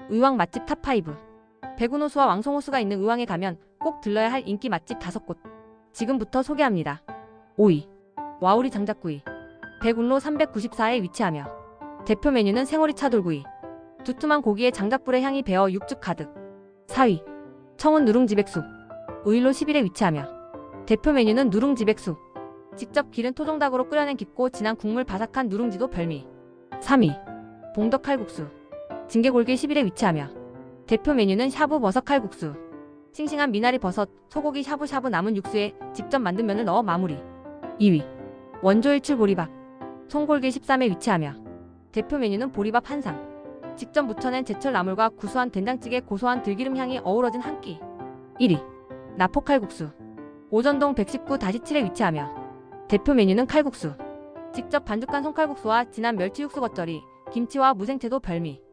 의왕 맛집 탑5. 백운호수와 왕송호수가 있는 의왕에 가면 꼭 들러야 할 인기 맛집 5곳. 지금부터 소개합니다. 5위. 와우리 장작구이. 백운로 394에 위치하며 대표 메뉴는 생오리 차돌구이. 두툼한 고기에 장작불의 향이 배어 육즙 가득. 4위. 청운 누룽지백숙. 의일로 11에 위치하며 대표 메뉴는 누룽지백숙. 직접 기른 토종닭으로 끓여낸 깊고 진한 국물 바삭한 누룽지도 별미. 3위. 봉덕칼국수. 징계골길 11에 위치하며 대표 메뉴는 샤브 버섯 칼국수. 싱싱한 미나리 버섯, 소고기 샤브샤브 남은 육수에 직접 만든 면을 넣어 마무리. 2위. 원조일출 보리밥. 송골길 13에 위치하며 대표 메뉴는 보리밥 한상. 직접 무쳐낸 제철 나물과 구수한 된장찌개 고소한 들기름 향이 어우러진 한 끼. 1위. 나포칼국수. 오전동 119-7에 위치하며 대표 메뉴는 칼국수. 직접 반죽한 송칼국수와 진한 멸치 육수 겉절이, 김치와 무생채도 별미.